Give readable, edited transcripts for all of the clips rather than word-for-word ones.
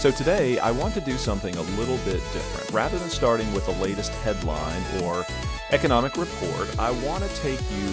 So today, I want to do something a little bit different. Rather than starting with the latest headline or economic report, I want to take you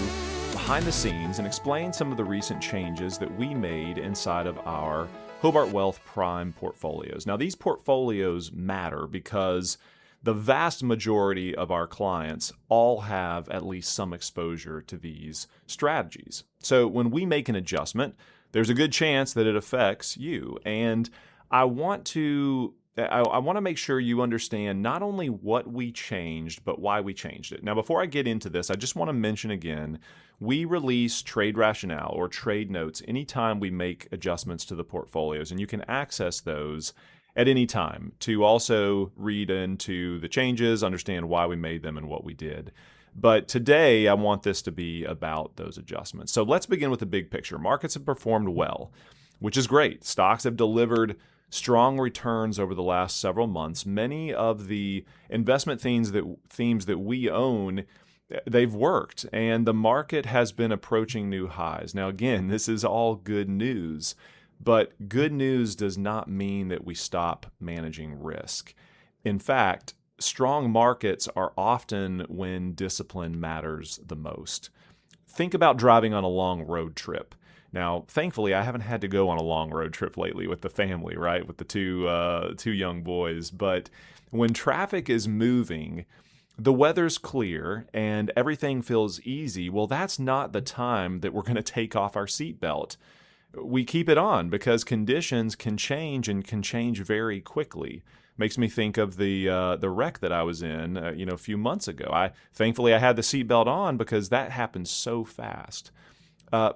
behind the scenes and explain some of the recent changes that we made inside of our Hobart Wealth Prime portfolios. Now, these portfolios matter because the vast majority of our clients all have at least some exposure to these strategies. So when we make an adjustment, there's a good chance that it affects you. And I want to make sure you understand not only what we changed, but why we changed it. Now, before I get into this, I just want to mention again, we release trade rationale or trade notes anytime we make adjustments to the portfolios, and you can access those at any time to also read into the changes, understand why we made them and what we did. But today, I want this to be about those adjustments. So let's begin with the big picture. Markets have performed well, which is great. Stocks have delivered strong returns over the last several months. Many of the investment themes that we own, they've worked, and the market has been approaching new highs. Now, again, this is all good news, but good news does not mean that we stop managing risk. In fact, strong markets are often when discipline matters the most. Think about driving on a long road trip. Now, thankfully, I haven't had to go on a long road trip lately with the family, right, with the two young boys. But when traffic is moving, the weather's clear, and everything feels easy, well, that's not the time that we're going to take off our seatbelt. We keep it on because conditions can change and can change very quickly. Makes me think of the wreck that I was in, a few months ago. Thankfully I had the seatbelt on because that happened so fast.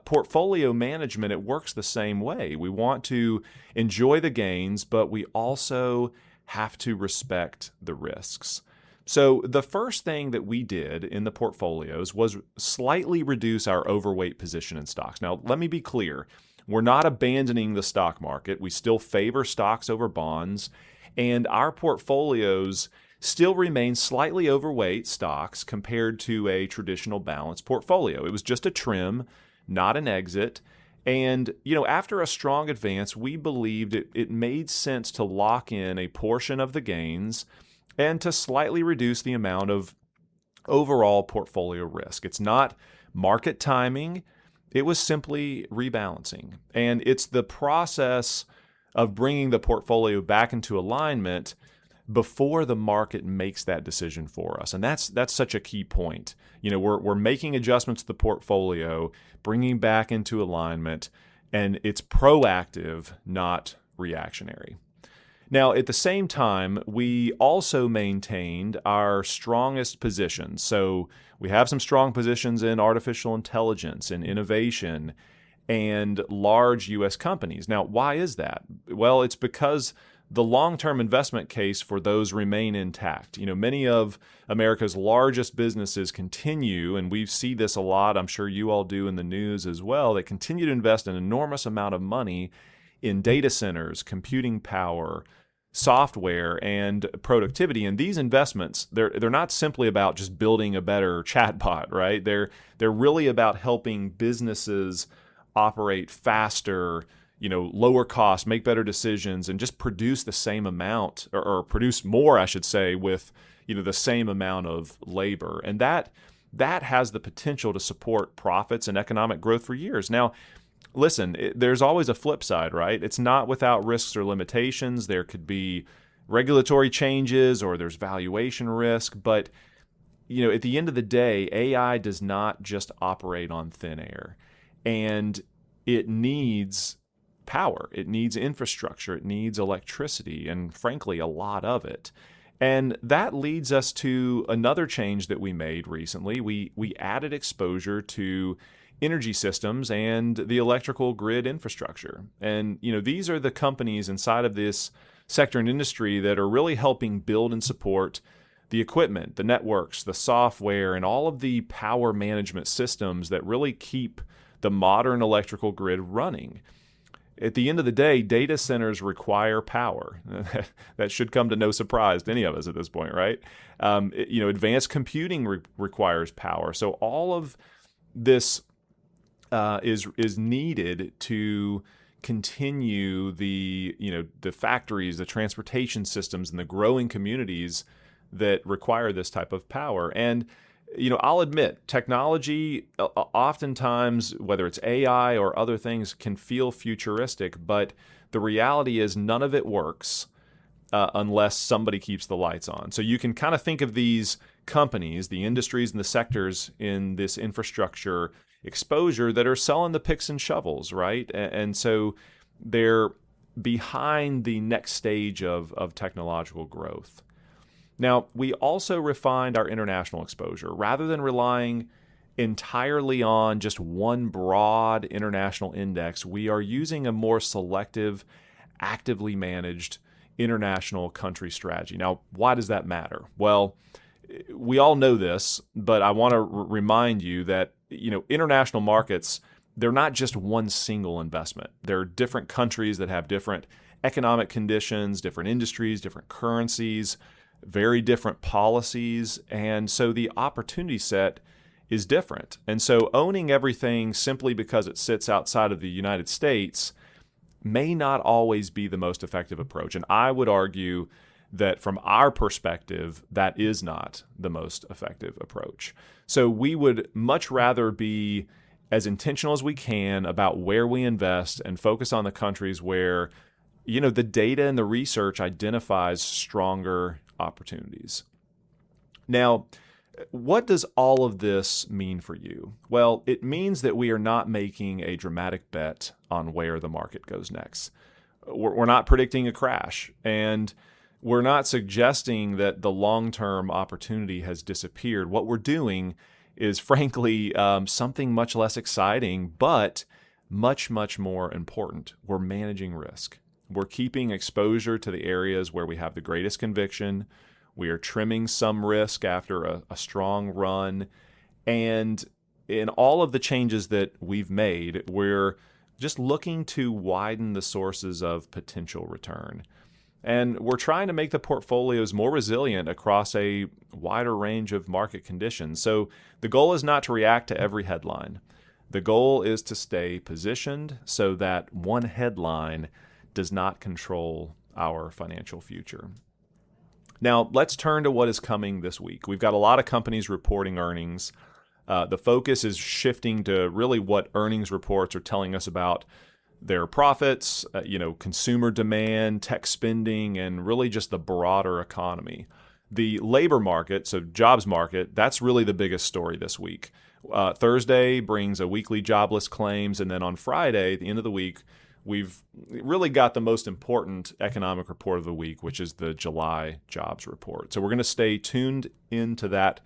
Portfolio management, it works the same way. We want to enjoy the gains, but we also have to respect the risks. So the first thing that we did in the portfolios was slightly reduce our overweight position in stocks. Now, let me be clear. We're not abandoning the stock market. We still favor stocks over bonds, and our portfolios still remain slightly overweight stocks compared to a traditional balanced portfolio. It was just a trim, not an exit. And, after a strong advance, we believed it made sense to lock in a portion of the gains and to slightly reduce the amount of overall portfolio risk. It's not market timing. It was simply rebalancing. And it's the process of bringing the portfolio back into alignment before the market makes that decision for us. And that's such a key point. We're making adjustments to the portfolio, bringing back into alignment, and it's proactive, not reactionary. Now, at the same time, we also maintained our strongest positions. So we have some strong positions in artificial intelligence and innovation and large U.S. companies. Now, why is that? Well, it's because the long-term investment case for those remain intact. Many of America's largest businesses continue, and we see this a lot, I'm sure you all do in the news as well, they continue to invest an enormous amount of money in data centers, computing power, software, and productivity. And these investments, they're not simply about just building a better chatbot, right? They're really about helping businesses operate faster, lower cost, make better decisions, and just produce the same amount, or produce more, I should say, with, the same amount of labor. And that has the potential to support profits and economic growth for years. Now, listen, there's always a flip side, right? It's not without risks or limitations. There could be regulatory changes or there's valuation risk. But, at the end of the day, AI does not just operate on thin air. And it needs power. It needs infrastructure. It needs electricity, and frankly, a lot of it. And that leads us to another change that we made recently. We added exposure to energy systems and the electrical grid infrastructure. And, these are the companies inside of this sector and industry that are really helping build and support the equipment, the networks, the software, and all of the power management systems that really keep the modern electrical grid running. At the end of the day, data centers require power. That should come to no surprise to any of us at this point, right? Advanced computing requires power. So all of this is needed to continue the factories, the transportation systems, and the growing communities that require this type of power. And I'll admit, technology oftentimes, whether it's AI or other things, can feel futuristic, but the reality is none of it works unless somebody keeps the lights on. So you can kind of think of these companies, the industries and the sectors in this infrastructure exposure that are selling the picks and shovels, right? And so they're behind the next stage of technological growth. Now, we also refined our international exposure. Rather than relying entirely on just one broad international index, we are using a more selective, actively managed international country strategy. Now, why does that matter? Well, we all know this, but I want to remind you that international markets, they're not just one single investment. There are different countries that have different economic conditions, different industries, different currencies, very different policies, and so the opportunity set is different. And so owning everything simply because it sits outside of the United States may not always be the most effective approach. And I would argue that from our perspective, that is not the most effective approach. So we would much rather be as intentional as we can about where we invest and focus on the countries where the data and the research identifies stronger opportunities. Now, what does all of this mean for you? Well, it means that we are not making a dramatic bet on where the market goes next. We're not predicting a crash, and we're not suggesting that the long-term opportunity has disappeared. What we're doing is, frankly, something much less exciting, but much, much more important. We're managing risk. We're keeping exposure to the areas where we have the greatest conviction. We are trimming some risk after a strong run. And in all of the changes that we've made, we're just looking to widen the sources of potential return. And we're trying to make the portfolios more resilient across a wider range of market conditions. So the goal is not to react to every headline. The goal is to stay positioned so that one headline does not control our financial future. Now, let's turn to what is coming this week. We've got a lot of companies reporting earnings. The focus is shifting to really what earnings reports are telling us about their profits, consumer demand, tech spending, and really just the broader economy. The labor market, so jobs market, that's really the biggest story this week. Thursday brings a weekly jobless claims, and then on Friday, at the end of the week, we've really got the most important economic report of the week, which is the July jobs report. So we're going to stay tuned into that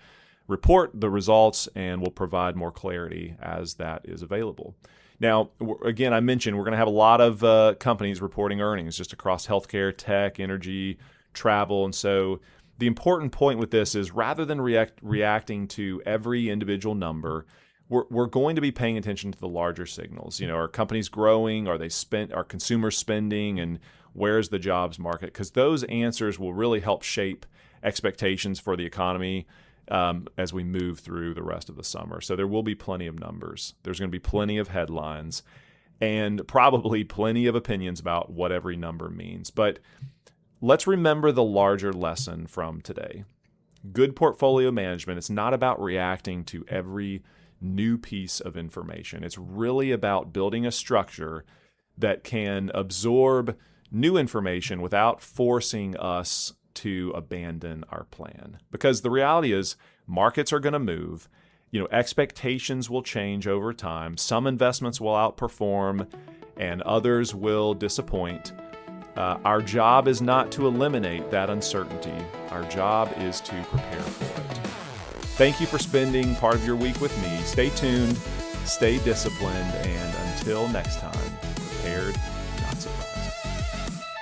report, the results, and we'll provide more clarity as that is available. Now, again, I mentioned we're going to have a lot of companies reporting earnings just across healthcare, tech, energy, travel. And so the important point with this is rather than reacting to every individual number, we're going to be paying attention to the larger signals. Are companies growing? Are consumers spending? And where's the jobs market? Because those answers will really help shape expectations for the economy as we move through the rest of the summer. So there will be plenty of numbers. There's going to be plenty of headlines and probably plenty of opinions about what every number means. But let's remember the larger lesson from today. Good portfolio management, it's not about reacting to every new piece of information. It's really about building a structure that can absorb new information without forcing us to abandon our plan. Because the reality is markets are going to move. Expectations will change over time. Some investments will outperform and others will disappoint. Our job is not to eliminate that uncertainty. Our job is to prepare for it. Thank you for spending part of your week with me. Stay tuned, stay disciplined, and until next time, prepared, not surprised.